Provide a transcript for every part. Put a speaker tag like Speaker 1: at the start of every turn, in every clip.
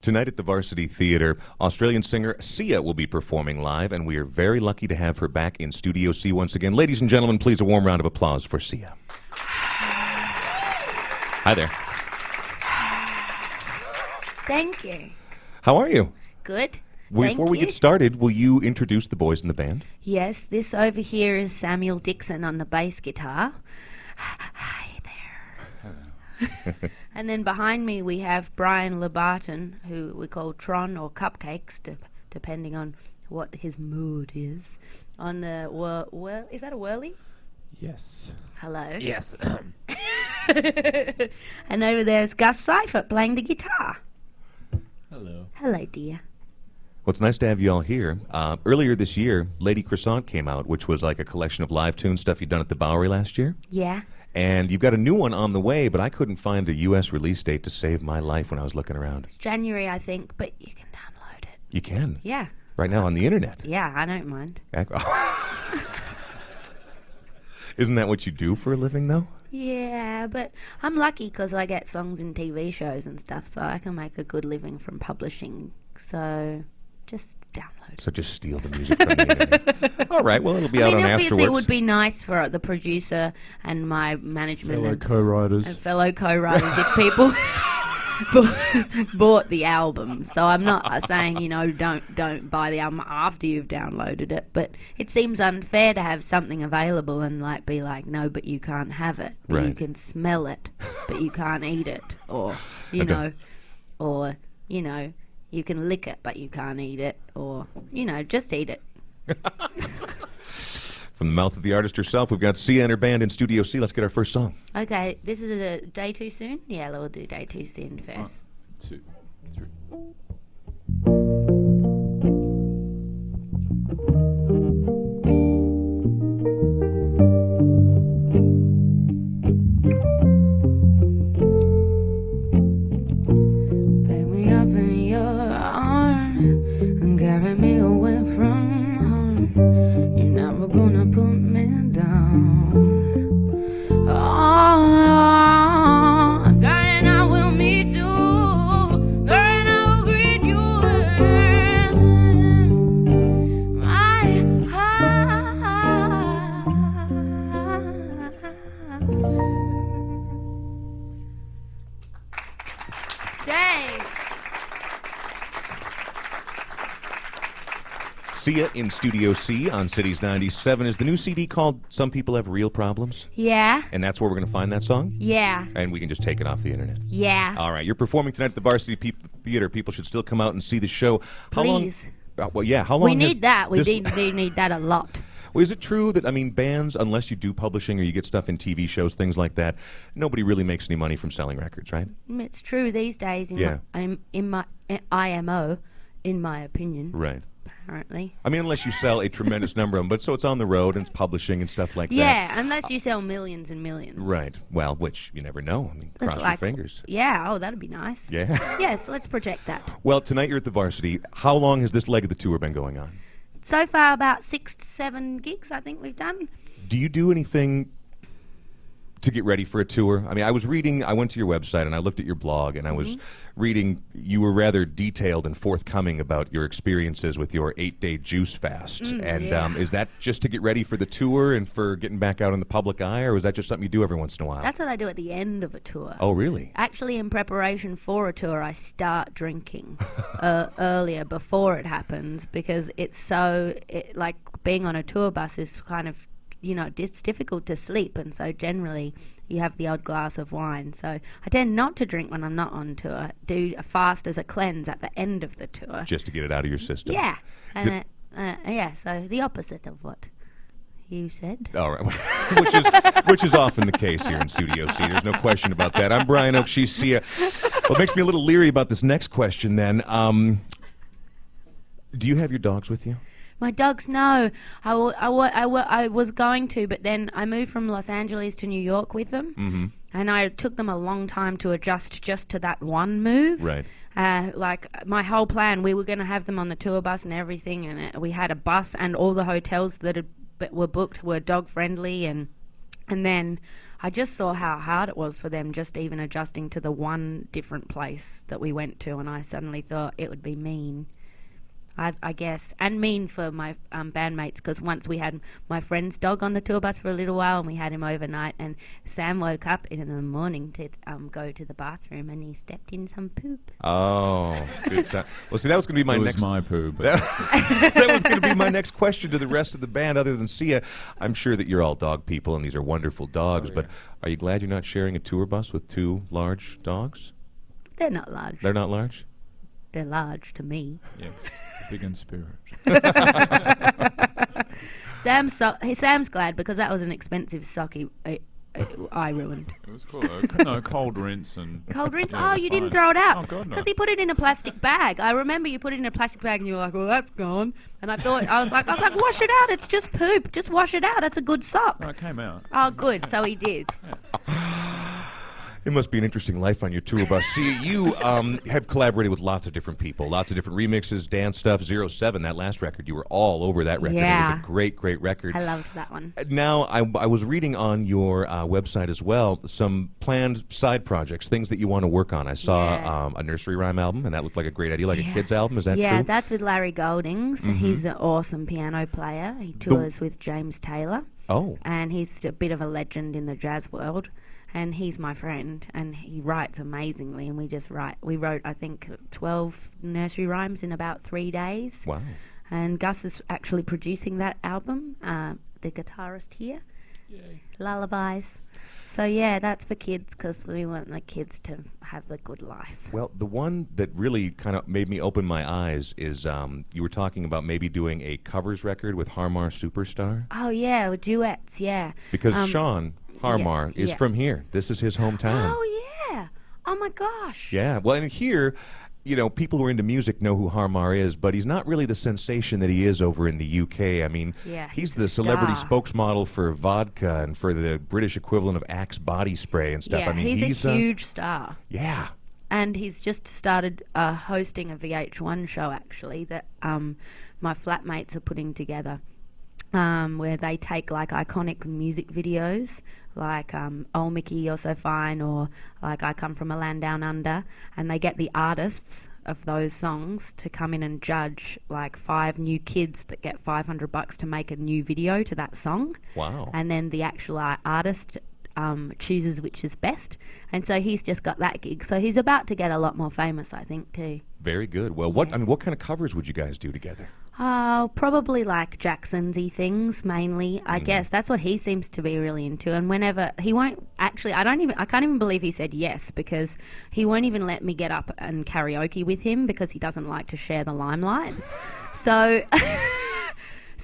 Speaker 1: Tonight at the Varsity Theatre, Australian singer Sia will be performing live, and we are very lucky to have her back in Studio C once again. Ladies and gentlemen, please a warm round of applause for Sia. Hi there.
Speaker 2: Thank you.
Speaker 1: How are you?
Speaker 2: Good.
Speaker 1: Before we get started, will you introduce the boys in the band?
Speaker 2: Yes, this over here is Samuel Dixon on the bass guitar. Hi there. And then behind me we have Brian LeBarton, who we call Tron or Cupcakes, depending on what his mood is. On the is that a whirly?
Speaker 3: Yes.
Speaker 2: Hello.
Speaker 3: Yes.
Speaker 2: And over there is Gus Seifert playing the guitar.
Speaker 3: Hello.
Speaker 2: Hello, dear.
Speaker 1: Well, it's nice to have you all here. Earlier this year, Lady Croissant came out, which was like a collection of live tune stuff you'd done at the Bowery last year.
Speaker 2: Yeah.
Speaker 1: And you've got a new one on the way, but I couldn't find a U.S. release date to save my life when I was looking around.
Speaker 2: It's January, I think, but you can download it.
Speaker 1: You can?
Speaker 2: Yeah.
Speaker 1: Right now on the internet?
Speaker 2: Yeah, I don't mind.
Speaker 1: Isn't that what you do for a living, though?
Speaker 2: Yeah, but I'm lucky because I get songs in TV shows and stuff, so I can make a good living from publishing. So just download.
Speaker 1: So just steal the music from the internet. All right, well, it'll be out on
Speaker 2: obviously
Speaker 1: afterwards.
Speaker 2: it would be nice for the producer and my management
Speaker 3: Fellow
Speaker 2: and
Speaker 3: co-writers.
Speaker 2: fellow co-writers if people bought the album. So I'm not saying, don't buy the album after you've downloaded it, but it seems unfair to have something available and be like, no, but you can't have it. But
Speaker 1: Right.
Speaker 2: You can smell it, but you can't eat it. Or, you can lick it, but you can't eat it. Or, just eat it.
Speaker 1: From the mouth of the artist herself, we've got Sia and her band in Studio C. Let's get our first song.
Speaker 2: Okay, this is a Day Too Soon? Yeah, we'll do Day Too Soon first.
Speaker 3: 2, 3.
Speaker 2: Pick me up in your arms and carry me away from home. You're never gonna put me down. Oh, girl, and I will meet you. Girl, and I will greet you in my heart. Thanks.
Speaker 1: Sia in Studio C on Cities 97 is the new CD called Some People Have Real Problems.
Speaker 2: Yeah,
Speaker 1: And that's where we're going to find that song?
Speaker 2: yeah,
Speaker 1: And we can just take it off the internet.
Speaker 2: yeah.
Speaker 1: All right, you're performing tonight at the Varsity Theatre. People should still come out and see the show. How
Speaker 2: Please.
Speaker 1: long? Well, yeah. How long?
Speaker 2: We need that. We
Speaker 1: this-
Speaker 2: do need that a lot.
Speaker 1: Well, is it true that bands, unless you do publishing or you get stuff in TV shows, things like that, nobody really makes any money from selling records, right?
Speaker 2: It's true these days.
Speaker 1: Yeah.
Speaker 2: In my IMO, in my opinion.
Speaker 1: Right.
Speaker 2: Apparently.
Speaker 1: Unless you sell a tremendous number of them, but so it's on the road and it's publishing and stuff like that.
Speaker 2: Yeah, unless you sell millions and millions.
Speaker 1: Right. Well, which you never know.
Speaker 2: That's
Speaker 1: Cross your fingers.
Speaker 2: Yeah. Oh, that'd be nice.
Speaker 1: Yeah.
Speaker 2: Yes. Let's project that.
Speaker 1: Well, tonight you're at the Varsity. How long has this leg of the tour been going on?
Speaker 2: So far, about 6 to 7 gigs. I think we've done.
Speaker 1: Do you do anything to get ready for a tour? I went to your website and I looked at your blog and I was reading, you were rather detailed and forthcoming about your experiences with your 8-day juice fast. And is that just to get ready for the tour and for getting back out in the public eye, or is that just something you do every once in a while?
Speaker 2: That's what I do at the end of a tour.
Speaker 1: Oh, really?
Speaker 2: Actually, in preparation for a tour, I start drinking earlier before it happens because it's like being on a tour bus is kind of, it's difficult to sleep, and so generally you have the odd glass of wine. So I tend not to drink when I'm not on tour. Do a fast as a cleanse at the end of the tour.
Speaker 1: Just to get it out of your system.
Speaker 2: Yeah. And so the opposite of what you said.
Speaker 1: All right, which is often the case here in Studio C. There's no question about that. I'm Brian Oak. She's Sia. Well, it makes me a little leery about this next question. Then, do you have your dogs with you?
Speaker 2: My dogs, no. I was going to, but then I moved from Los Angeles to New York with them, and I took them a long time to adjust just to that one move.
Speaker 1: Right.
Speaker 2: Like my whole plan, we were going to have them on the tour bus and everything, and we had a bus, and all the hotels that were booked were dog friendly, and then I just saw how hard it was for them just even adjusting to the one different place that we went to, and I suddenly thought it would be mean. I guess, and mean for my bandmates, because once we had my friend's dog on the tour bus for a little while, and we had him overnight, and Sam woke up in the morning to go to the bathroom, and he stepped in some poop.
Speaker 1: Oh, good time. Well, see, that was going to be my next.
Speaker 3: my poo. But
Speaker 1: That was going to be my next question to the rest of the band, other than Sia. I'm sure that you're all dog people, and these are wonderful dogs, but are you glad you're not sharing a tour bus with two large dogs?
Speaker 2: They're not large.
Speaker 1: They're not large?
Speaker 2: They're large to me.
Speaker 3: yes, big in spirit.
Speaker 2: Sam's glad because that was an expensive sock I ruined.
Speaker 3: It was cool. Cold rinse and
Speaker 2: Cold rinse?
Speaker 3: Yeah, it
Speaker 2: Oh,
Speaker 3: was
Speaker 2: you
Speaker 3: fine.
Speaker 2: didn't throw it out?
Speaker 3: Oh God, no.
Speaker 2: Because he put it in a plastic bag. I remember you put it in a plastic bag and you were like, well, that's gone. And I was like, wash it out. It's just poop. Just wash it out. That's a good sock.
Speaker 3: No, it came out.
Speaker 2: Oh, good. So he did.
Speaker 1: It must be an interesting life on your tour bus. See, you have collaborated with lots of different people, lots of different remixes, dance stuff. 07, that last record, you were all over that record.
Speaker 2: Yeah.
Speaker 1: It was a great, great record.
Speaker 2: I loved that one.
Speaker 1: Now, I was reading on your website as well some planned side projects, things that you want to work on. I saw a nursery rhyme album, and that looked like a great idea, like a kid's album. Is that true?
Speaker 2: Yeah, that's with Larry Goldings. He's an awesome piano player. He tours with James Taylor.
Speaker 1: Oh.
Speaker 2: And he's a bit of a legend in the jazz world. And he's my friend, and he writes amazingly. And we wrote, I think, 12 nursery rhymes in about 3 days.
Speaker 1: Wow.
Speaker 2: And Gus is actually producing that album, the guitarist here.
Speaker 3: Yay.
Speaker 2: Lullabies. So, yeah, that's for kids because we want the kids to have the good life.
Speaker 1: Well, the one that really kind of made me open my eyes is you were talking about maybe doing a covers record with Harmar Superstar.
Speaker 2: Oh, yeah, with duets, yeah.
Speaker 1: Because Sean Harmar is from here. This is his hometown.
Speaker 2: Oh, yeah. Oh, my gosh.
Speaker 1: Yeah. Well, and here, you know, people who are into music know who Harmar is, but he's not really the sensation that he is over in the UK. I mean, he's the celebrity spokesmodel for vodka and for the British equivalent of Axe body spray and stuff.
Speaker 2: Yeah,
Speaker 1: I mean,
Speaker 2: he's a huge star.
Speaker 1: Yeah.
Speaker 2: And he's just started hosting a VH1 show, actually, that my flatmates are putting together, where they take, like, iconic music videos, like Oh Mickey, You're So Fine, or like I Come From a Land Down Under, and they get the artists of those songs to come in and judge, like, 5 new kids that get $500 to make a new video to that song.
Speaker 1: Wow.
Speaker 2: And then the actual artist chooses which is best. And so he's just got that gig. So he's about to get a lot more famous, I think, too.
Speaker 1: Very good. Well, what kind of covers would you guys do together?
Speaker 2: Probably like Jacksons-y things, mainly. I guess that's what he seems to be really into. And whenever he won't actually, I can't even believe he said yes, because he won't even let me get up and karaoke with him because he doesn't like to share the limelight. So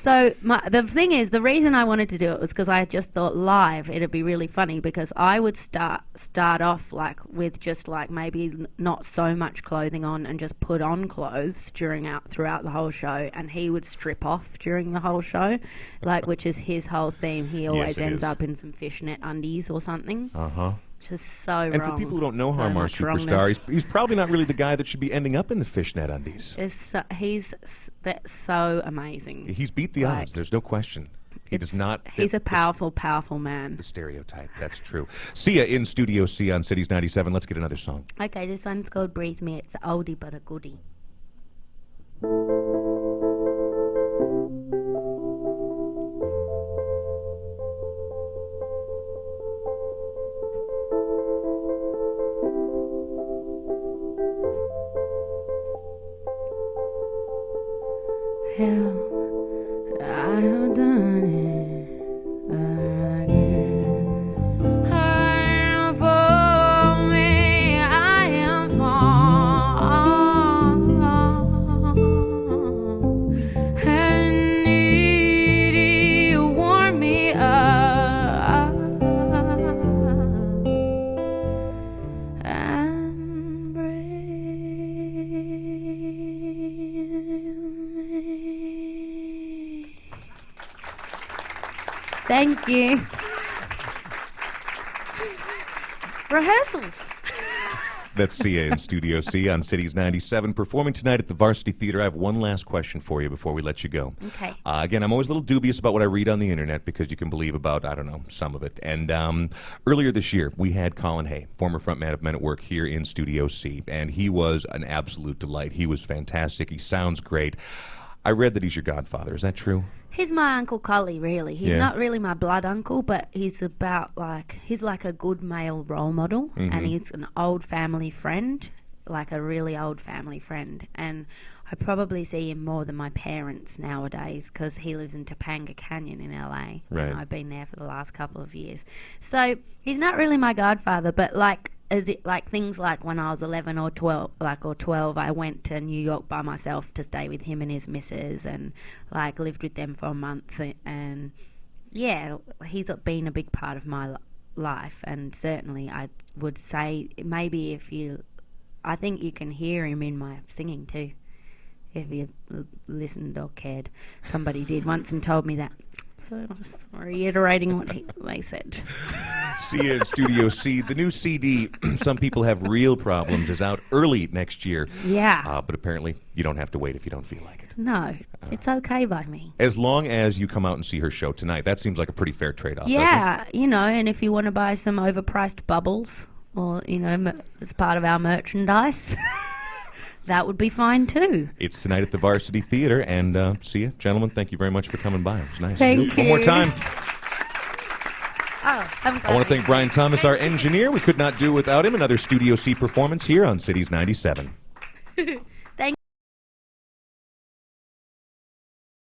Speaker 2: the thing is, the reason I wanted to do it was because I just thought live it'd be really funny, because I would start off like with just like maybe not so much clothing on and just put on clothes throughout the whole show, and he would strip off during the whole show, like, which is his whole theme. He always ends up in some fishnet undies or something. Just so wrong.
Speaker 1: And for people who don't know Harmar Superstar, he's probably not really the guy that should be ending up in the fishnet undies.
Speaker 2: He's so amazing.
Speaker 1: He's beat the odds. There's no question. He does not fit
Speaker 2: He's a powerful, powerful man.
Speaker 1: the stereotype. That's true. Sia in Studio Sia on Cities 97. Let's get another song.
Speaker 2: Okay, this one's called Breathe Me. It's an oldie but a goodie. I have done it again. Hard for me, I am small and needy. Warm me up and Thank you. Rehearsals.
Speaker 1: That's Sia in Studio C on Cities 97, performing tonight at the Varsity Theater. I have one last question for you before we let you go.
Speaker 2: Okay.
Speaker 1: Again, I'm always a little dubious about what I read on the internet because you can believe about, I don't know, some of it. And earlier this year, we had Colin Hay, former frontman of Men at Work, here in Studio C, and he was an absolute delight. He was fantastic. He sounds great. I read that he's your godfather. Is that true?
Speaker 2: He's my Uncle Collie, really. He's
Speaker 1: Yeah.
Speaker 2: not really my blood uncle, but he's like a good male role model, and he's an old family friend, like a really old family friend. And I probably see him more than my parents nowadays because he lives in Topanga Canyon in LA.
Speaker 1: Right.
Speaker 2: And I've been there for the last couple of years. So he's not really my godfather, but things like when I was 11 or 12, I went to New York by myself to stay with him and his missus, and lived with them for a month. And yeah, he's been a big part of my life. And certainly, I would say maybe I think you can hear him in my singing too, if you listened or cared. Somebody did once and told me that. So I'm just reiterating what they said.
Speaker 1: Sia in Studio C. The new CD, Some People Have Real Problems, is out early next year.
Speaker 2: Yeah.
Speaker 1: But apparently you don't have to wait if you don't feel like it.
Speaker 2: No, it's okay by me.
Speaker 1: As long as you come out and see her show tonight, that seems like a pretty fair trade-off,
Speaker 2: Yeah, and if you want to buy some overpriced bubbles or, as part of our merchandise, that would be fine too.
Speaker 1: It's tonight at the Varsity Theater, and Sia, gentlemen, thank you very much for coming by. It was nice.
Speaker 2: Thank
Speaker 1: One more
Speaker 2: you.
Speaker 1: time.
Speaker 2: Oh,
Speaker 1: I want to thank Brian Thomas, our engineer. We could not do without him. Another Studio C performance here on Cities 97.